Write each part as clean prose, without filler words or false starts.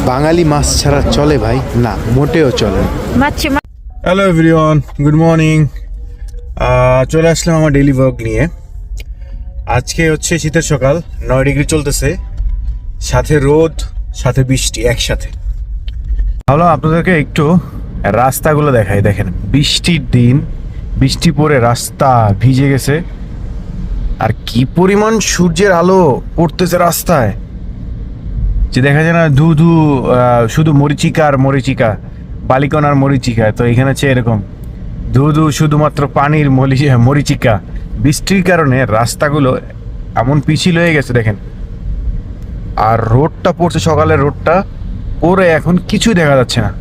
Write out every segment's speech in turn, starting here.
বাঙালি মাছ ছাড়া চলে ভাই? না, মোটেও চলে না। Hello everyone, good morning. চলে আসলাম আমার ডেইলি ব্লগ নিয়ে। আজকে হচ্ছে শীতের সকাল, 9 ডিগ্রি চলতেছে, সাথে রোদ, সাথে বৃষ্টি একসাথে। ভাবলাম আপনাদেরকে একটু রাস্তাগুলো দেখাই। দেখেন, বৃষ্টির দিন, বৃষ্টি পড়ে রাস্তা ভিজে গেছে, আর কি পরিমাণ সূর্যের আলো পড়তেছে রাস্তায় যে দেখা যায় না, ধু ধু শুধু মরিচিকা আর মরিচিকা, বালিকণার মরিচিকা। তো এখানে হচ্ছে এরকম ধু ধু শুধুমাত্র পানির মরিচিকা। বৃষ্টির কারণে রাস্তাগুলো এমন পিছিল হয়ে গেছে দেখেন। আর রোডটা পড়ছে, সকালের রোডটা পরে এখন কিছুই দেখা যাচ্ছে না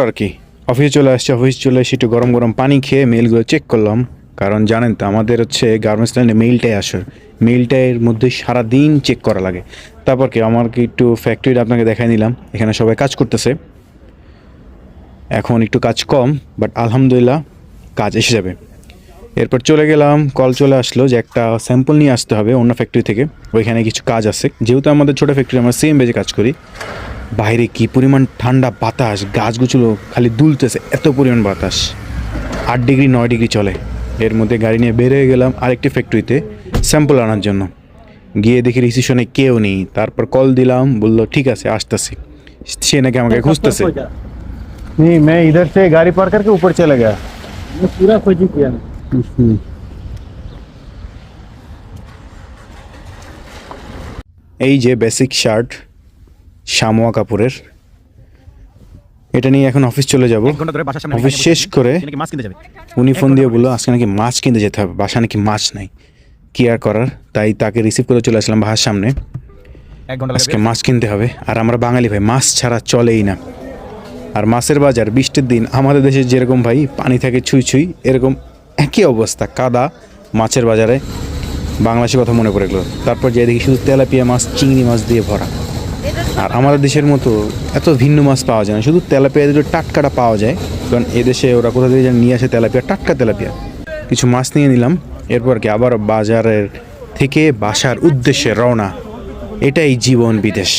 আর কি। অফিসে চলে আসছে, অফিস চলে এসে একটু গরম গরম পানি খেয়ে মেলগুলো চেক করলাম। কারণ জানেন তো, আমাদের হচ্ছে গার্মেন্টস লাইনে মেইলটাই আসে, মেইলটার মধ্যে সারাদিন চেক করা লাগে। তারপর কি আমাকে একটু ফ্যাক্টরিটা আপনাকে দেখাই নিলাম। এখানে সবাই কাজ করতেছে, এখন একটু কাজ কম, বাট আলহামদুলিল্লাহ কাজ এসে যাবে। এরপর চলে গেলাম, কল চলে আসলো যে একটা স্যাম্পল নিয়ে আসতে হবে অন্য ফ্যাক্টরি থেকে, ওইখানে কিছু কাজ আছে। যেহেতু আমাদের ছোটো ফ্যাক্টরি, আমরা সেম বেজে কাজ করি। বাইরে কি পরিমাণ ঠান্ডা বাতাস, গাছগুলো খালি দুলতেছে, এত পরিমাণ বাতাস। 8 ডিগ্রি 9 ডিগ্রি চলে। এর মধ্যে গাড়ি নিয়ে বের হয়ে গেলাম আরেকটি ফ্যাক্টরিতে স্যাম্পল আনার জন্য। গিয়ে দেখি রিসিপশনে কেউ নেই। তারপর কল দিলাম, বললো ঠিক আছে আসতেছি। সে নাকি আমাকে খুঁজতেছে। नहीं, मैं इधर से गाड़ी पार करके ऊपर चला गया। मैं पूरा खोजी किया। এই যে বেসিক শার্ট শামোয়া কাপুরের, এটা নিয়ে এখন অফিস চলে যাব। অফিস শেষ করে উনি ফোন দিয়ে বললো আজকে নাকি মাছ কিনতে যেতে হবে, বাসা নাকি মাছ নাই, কি আর করার। তাই তাকে রিসিভ করে চলে আসলাম বাসার সামনে। আজকে মাছ কিনতে হবে। আর আমরা বাঙালি ভাই, মাছ ছাড়া চলেই না। আর মাছের বাজার বৃষ্টির দিন আমাদের দেশে যেরকম ভাই পানি থাকে ছুঁই ছুঁই, এরকম একই অবস্থা, কাদা মাছের বাজারে। বাংলাদেশের কথা মনে পড়ে গেলো। তারপর যে দেখি শুধু তেলাপিয়া মাছ, চিংড়ি মাছ দিয়ে ভরা। আর আমাদের দেশের মতো এত ভিন্ন মাছ পাওয়া যায় না, শুধু তেলাপিয়া দুটো টাটকাটা পাওয়া যায়। কারণ এদেশে ওরা কোথা থেকে যেন নিয়ে আসে তেলাপিয়া, টাটকা তেলাপিয়া। কিছু মাছ নিয়ে নিলাম। এরপর কি আবার বাজারের থেকে বাসার উদ্দেশ্যে রওনা। এটাই জীবন বিদেশ।